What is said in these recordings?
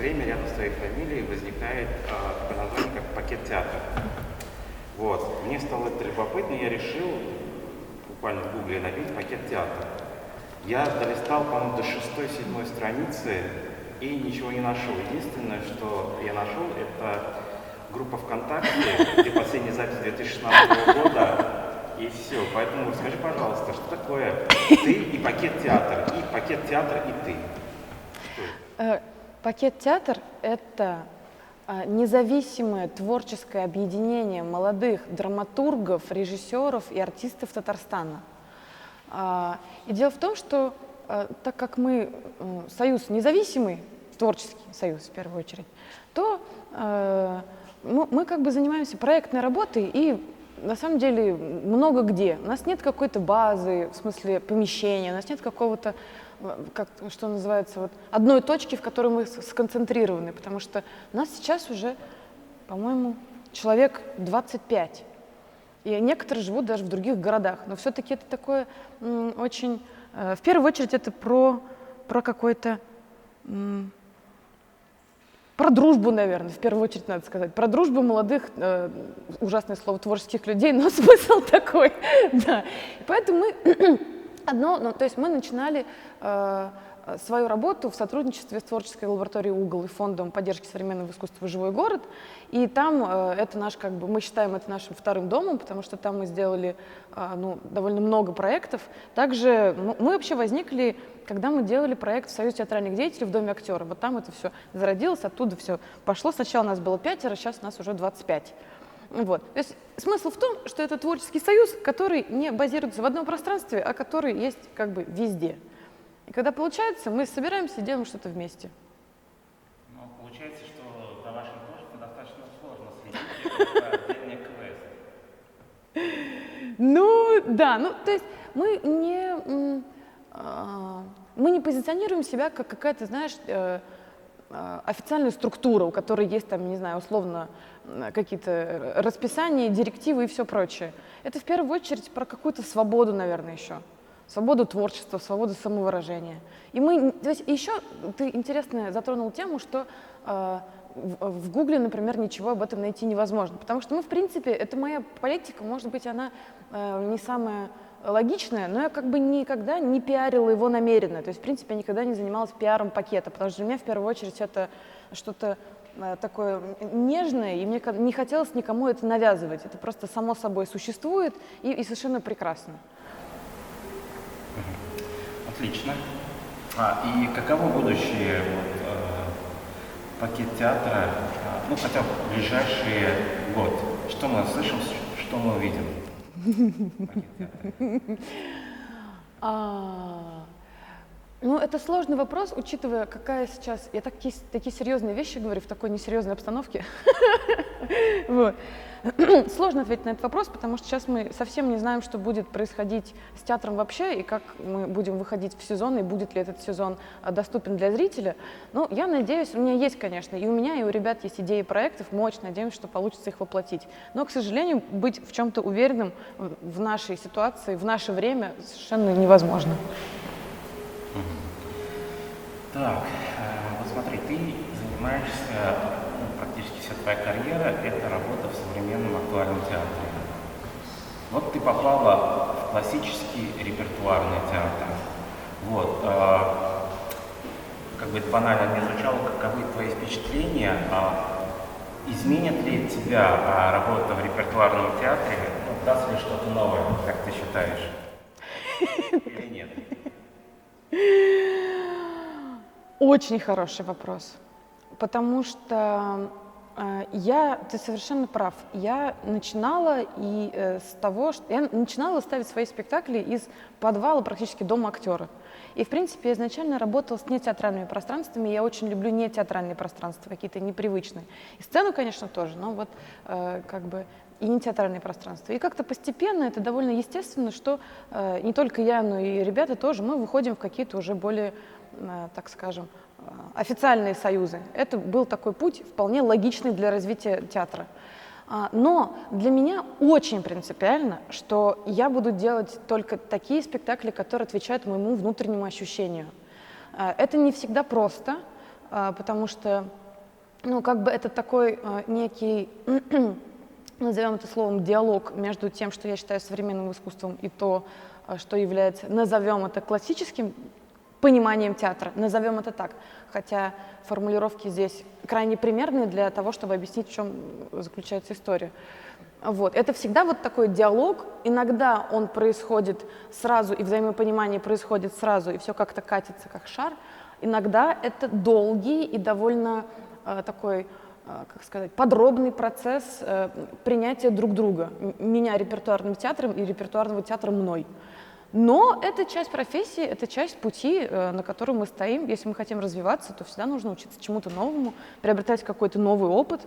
время рядом с твоей фамилией возникает такое название, как «Пакет театр». Вот. Мне стало это любопытно, я решил буквально в гугле набить «Пакет театр». Я долистал, по-моему, до 6-7 страницы и ничего не нашел. Единственное, что я нашел, это группа ВКонтакте, где последняя запись 2016 года, и все. Поэтому скажи, пожалуйста, что такое ты и «Пакет театр», и «Пакет театр» и ты? «Пакет театр» — это независимое творческое объединение молодых драматургов, режиссеров и артистов Татарстана. И дело в том, что так как мы союз независимый, творческий союз в первую очередь, то мы как бы занимаемся проектной работой и на самом деле много где. У нас нет какой-то базы, в смысле помещения, у нас нет какого-то, что называется, вот, одной точки, в которой мы сконцентрированы, потому что у нас сейчас уже, по-моему, человек 25. И некоторые живут даже в других городах. Но все-таки это такое очень... В первую очередь это про какой-то... Про дружбу, наверное, в первую очередь надо сказать. Про дружбу молодых, ужасное слово, творческих людей, но смысл такой. Да. Поэтому мы то есть мы начинали свою работу в сотрудничестве с творческой лабораторией «Угол» и фондом поддержки современного искусства «Живой город». И там это наш, как бы, мы считаем это нашим вторым домом, потому что там мы сделали довольно много проектов. Также мы вообще возникли, когда мы делали проект в Союзе театральных деятелей в Доме актера. Вот там это все зародилось, оттуда все пошло. Сначала нас было 5, сейчас нас уже 25. Вот. То есть смысл в том, что это творческий союз, который не базируется в одном пространстве, а который есть как бы везде. И когда получается, мы собираемся и делаем что-то вместе. Ну, получается, что за вашим творчеством достаточно сложно следить, это отдельный квест. Ну, да, то есть мы не позиционируем себя как какая-то, знаешь, официальная структура, у которой есть там, не знаю, условно какие-то расписания, директивы и все прочее. Это в первую очередь про какую-то свободу, наверное, еще. Свободу творчества, свободу самовыражения. И то есть еще ты интересно затронул тему, что в Гугле, например, ничего об этом найти невозможно. Потому что мы, в принципе, это моя политика, может быть, она не самая логичная, но я как бы никогда не пиарила его намеренно. То есть, в принципе, я никогда не занималась пиаром пакета, потому что для меня, в первую очередь, это что-то такое нежное, и мне не хотелось никому это навязывать. Это просто само собой существует и совершенно прекрасно. Отлично. И каково будущее «Пакет театра», хотя бы в ближайший год? Что мы услышим, что мы увидим? Это сложный вопрос, учитывая, какая сейчас... Я такие серьезные вещи говорю в такой несерьезной обстановке. Вот. Сложно ответить на этот вопрос, потому что сейчас мы совсем не знаем, что будет происходить с театром вообще, и как мы будем выходить в сезон, и будет ли этот сезон доступен для зрителя. Ну, я надеюсь, у меня есть, конечно, и у меня, и у ребят есть идеи проектов, мы очень надеемся, что получится их воплотить. Но, к сожалению, быть в чем-то уверенным в нашей ситуации, в наше время совершенно невозможно. Так, вот смотри, ты занимаешься, практически вся твоя карьера – это работа в современном актуальном театре. Вот ты попала в классический репертуарный театр. Вот, как бы это банально не звучало, каковы твои впечатления, изменит ли тебя работа в репертуарном театре, даст ли что-то новое, как ты считаешь? Или нет? Очень хороший вопрос, потому что ты совершенно прав. Я начинала я начинала ставить свои спектакли из подвала практически Дома актера. И, в принципе, я изначально работала с нетеатральными пространствами. Я очень люблю нетеатральные пространства, какие-то непривычные. И сцену, конечно, тоже, но вот как бы и нетеатральные пространства. И как-то постепенно, это довольно естественно, что не только я, но и ребята тоже, мы выходим в какие-то уже более, так скажем, официальные союзы. Это был такой путь вполне логичный для развития театра. Но для меня очень принципиально, что я буду делать только такие спектакли, которые отвечают моему внутреннему ощущению. Это не всегда просто, потому что, ну, как бы это такой некий, назовем это словом, диалог между тем, что я считаю современным искусством, и то, что является, назовем это классическим пониманием театра, назовем это так, хотя формулировки здесь крайне примерные для того, чтобы объяснить, в чем заключается история. Вот. Это всегда вот такой диалог, иногда он происходит сразу, и взаимопонимание происходит сразу, и все как-то катится, как шар, иногда это долгий и довольно такой, как сказать, подробный процесс принятия друг друга, меня репертуарным театром и репертуарного театра мной. Но это часть профессии, это часть пути, на котором мы стоим. Если мы хотим развиваться, то всегда нужно учиться чему-то новому, приобретать какой-то новый опыт.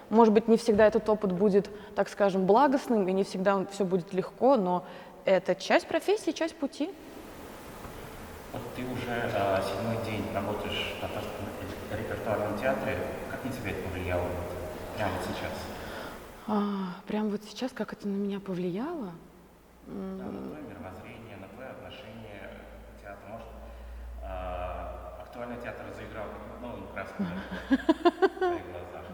Может быть, не всегда этот опыт будет, так скажем, благостным, и не всегда все будет легко, но это часть профессии, часть пути. Вот ты уже 7-й день работаешь в Татарском репертуарном театре. Как на тебя это повлияло прямо вот сейчас? Прямо вот сейчас, как это на меня повлияло? Да, на твое мировоззрение, на твое отношение к театру. Может, актуальный театр заиграл новым красками в твоих глазах?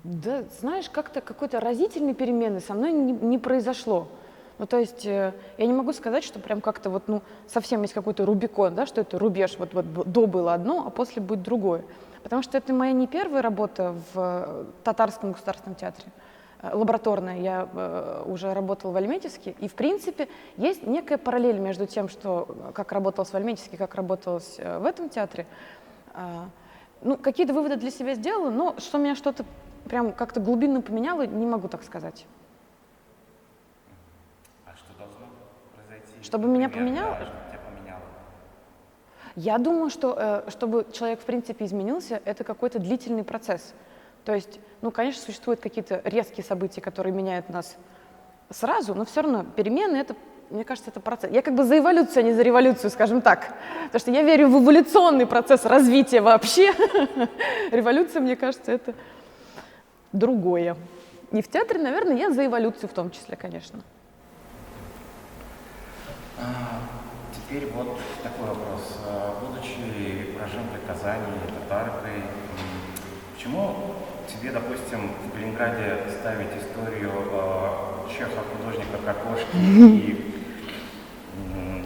Да, знаешь, как-то какой-то разительной перемены со мной не произошло. Ну, то есть я не могу сказать, что прям как-то вот, ну, совсем есть какой-то рубикон, да, что это рубеж, вот до было одно, а после будет другое. Потому что это моя не первая работа в Татарском государственном театре. Лабораторная, я уже работала в Альметьевске, и в принципе есть некая параллель между тем, что как работалось в Альметьевске, как работалось в этом театре. Ну, какие-то выводы для себя сделала, но что меня что-то прям как-то глубинно поменяло, не могу так сказать. А что должно произойти? Чтобы меня поменяло? Да, чтобы тебя поменяло. Я думаю, что чтобы человек в принципе изменился, это какой-то длительный процесс. То есть, ну, конечно, существуют какие-то резкие события, которые меняют нас сразу, но все равно перемены — это, мне кажется, это процесс. Я как бы за эволюцию, а не за революцию, скажем так. Потому что я верю в эволюционный процесс развития вообще. Революция, мне кажется, это другое. И в театре, наверное, я за эволюцию в том числе, конечно. Теперь вот такой вопрос. Будучи уроженкой Казани, татаркой, почему тебе, допустим, в Калининграде ставить историю Чехова-художника Кокошки и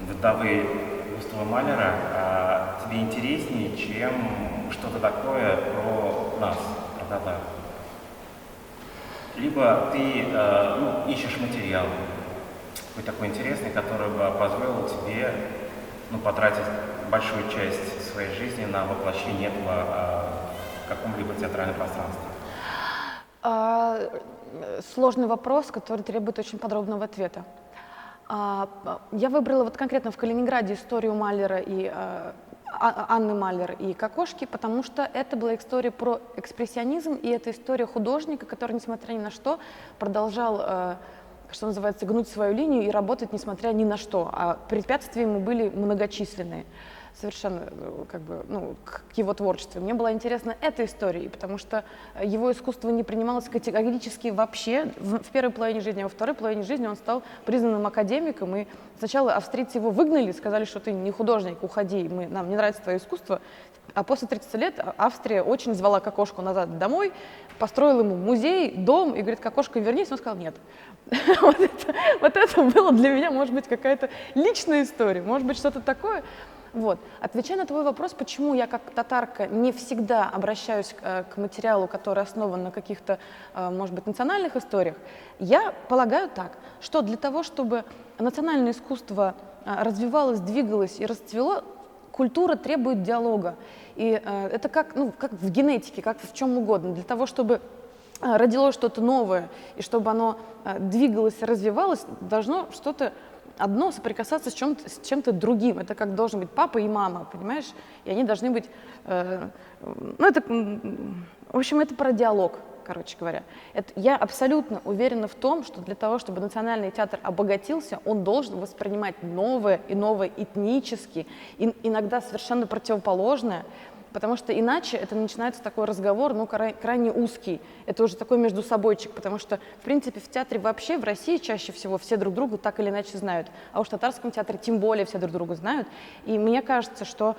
вдовы Густава Малера тебе интереснее, чем что-то такое про нас, про татар? Либо ты ищешь материал какой-то такой интересный, который бы позволил тебе потратить большую часть своей жизни на воплощение этого в каком-либо театральном пространстве? Сложный вопрос, который требует очень подробного ответа. Я выбрала вот конкретно в Калининграде историю Малера и Анны Малер и Кокошки, потому что это была история про экспрессионизм, и это история художника, который, несмотря ни на что, продолжал, что называется, гнуть свою линию и работать, несмотря ни на что. А препятствия ему были многочисленные. Совершенно как бы, к его творчеству. Мне была интересна эта история, потому что его искусство не принималось категорически вообще в первой половине жизни, а во второй половине жизни он стал признанным академиком, и сначала австрийцы его выгнали, сказали, что ты не художник, уходи, нам не нравится твое искусство, а после 30 лет Австрия очень звала Кокошку назад домой, построила ему музей, дом, и говорит: Кокошка, вернись, он сказал: нет. Вот это было для меня, может быть, какая-то личная история, может быть, что-то такое. Вот. Отвечая на твой вопрос, почему я как татарка не всегда обращаюсь к материалу, который основан на каких-то, может быть, национальных историях, я полагаю так, что для того, чтобы национальное искусство развивалось, двигалось и расцвело, культура требует диалога. И это как в генетике, как в чем угодно. Для того, чтобы родилось что-то новое, и чтобы оно двигалось и развивалось, должно что-то одно соприкасаться с чем-то другим. Это как должен быть папа и мама, понимаешь? И они должны быть... в общем, это про диалог, короче говоря. Я абсолютно уверена в том, что для того, чтобы национальный театр обогатился, он должен воспринимать новое и новое этнически, иногда совершенно противоположное, Потому что иначе это начинается такой разговор, ну, крайне узкий. Это уже такой между собойчик, потому что, в принципе, в театре вообще, в России чаще всего все друг друга так или иначе знают. А уж в татарском театре тем более все друг друга знают. И мне кажется, что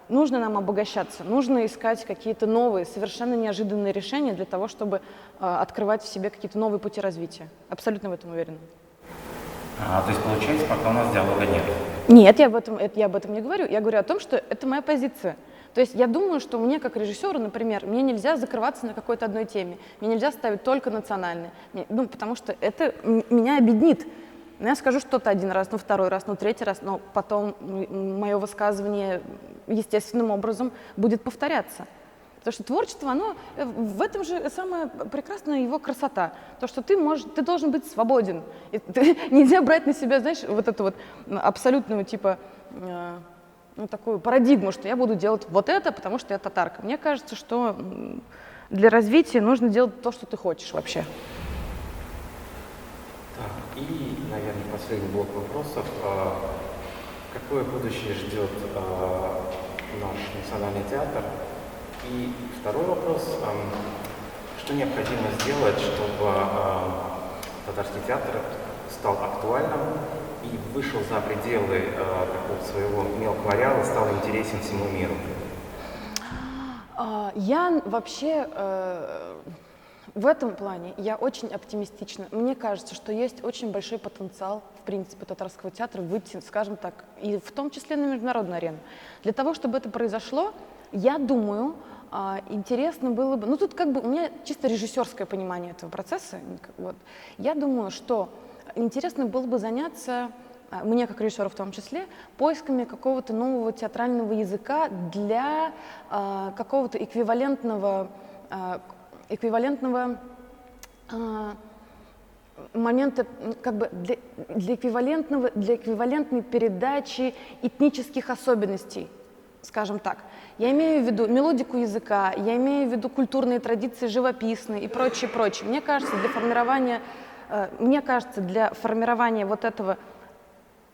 нужно нам обогащаться, нужно искать какие-то новые, совершенно неожиданные решения для того, чтобы открывать в себе какие-то новые пути развития. Абсолютно в этом уверена. То есть, получается, пока у нас диалога нет? Нет, я об этом не говорю. Я говорю о том, что это моя позиция. То есть я думаю, что мне как режиссеру, например, мне нельзя закрываться на какой-то одной теме, мне нельзя ставить только национальные, ну, потому что это меня обеднит. Я скажу что-то один раз, ну, второй раз, ну, третий раз, но потом мое высказывание естественным образом будет повторяться. Потому что творчество, оно, в этом же самая прекрасная его красота. То, что ты должен быть свободен. Нельзя брать на себя, знаешь, вот эту вот абсолютную, типа, ну, такую парадигму, что я буду делать вот это, потому что я татарка. Мне кажется, что для развития нужно делать то, что ты хочешь вообще. Так, и, наверное, последний блок вопросов. Какое будущее ждет наш национальный театр? И второй вопрос. Что необходимо сделать, чтобы татарский театр стал актуальным и вышел за пределы какого-то своего мелкого ареала, стал интересен всему миру? Я вообще в этом плане я очень оптимистична. Мне кажется, что есть очень большой потенциал, в принципе, татарского театра выйти, скажем так, и в том числе на международную арену. Для того, чтобы это произошло, я думаю, интересно было бы, ну тут как бы у меня чисто режиссерское понимание этого процесса, вот. Я думаю, что интересно было бы заняться, мне как режиссеру в том числе, поисками какого-то нового театрального языка для какого-то эквивалентного момента, как бы для эквивалентной передачи этнических особенностей, скажем так. Я имею в виду мелодику языка, я имею в виду культурные традиции живописные и прочее, прочее. Мне кажется, для формирования вот этого,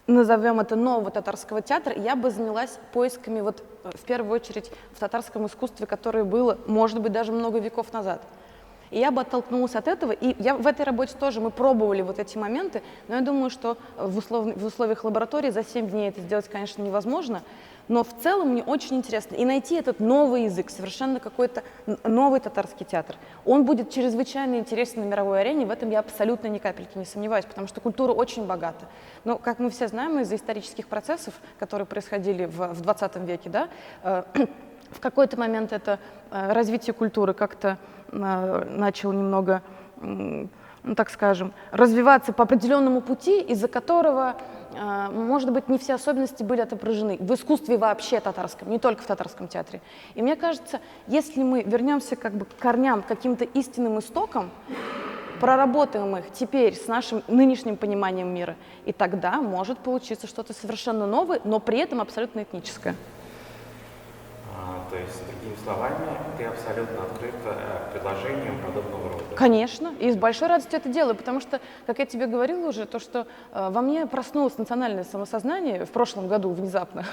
назовем это, нового татарского театра, я бы занялась поисками, вот, в первую очередь, в татарском искусстве, которое было, может быть, даже много веков назад. И я бы оттолкнулась от этого, и в этой работе тоже мы пробовали вот эти моменты, но я думаю, что в условиях лаборатории за 7 дней это сделать, конечно, невозможно, но в целом мне очень интересно и найти этот новый язык, совершенно какой-то новый татарский театр. Он будет чрезвычайно интересен на мировой арене, в этом я абсолютно ни капельки не сомневаюсь, потому что культура очень богата. Но, как мы все знаем, из-за исторических процессов, которые происходили в 20 веке, да, в какой-то момент это развитие культуры как-то начало немного, ну, так скажем, развиваться по определенному пути, из-за которого, может быть, не все особенности были отображены в искусстве вообще татарском, не только в татарском театре. И мне кажется, если мы вернемся как бы к корням, к каким-то истинным истокам, проработаем их теперь с нашим нынешним пониманием мира, и тогда может получиться что-то совершенно новое, но при этом абсолютно этническое. То есть, другими словами, ты абсолютно открыта к предложениям подобного рода? Конечно, и с большой радостью это делаю, потому что, как я тебе говорила уже, то, что во мне проснулось национальное самосознание в прошлом году внезапно,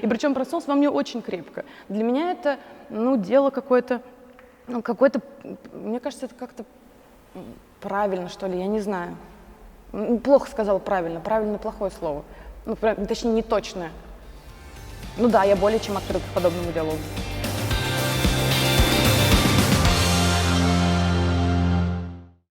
и причем проснулось во мне очень крепко. Для меня это, ну, дело какое-то, мне кажется, это как-то правильно, что ли, я не знаю. Плохо сказала правильно плохое слово, ну, точнее, неточное. Ну да, я более чем открыта к подобному диалогу.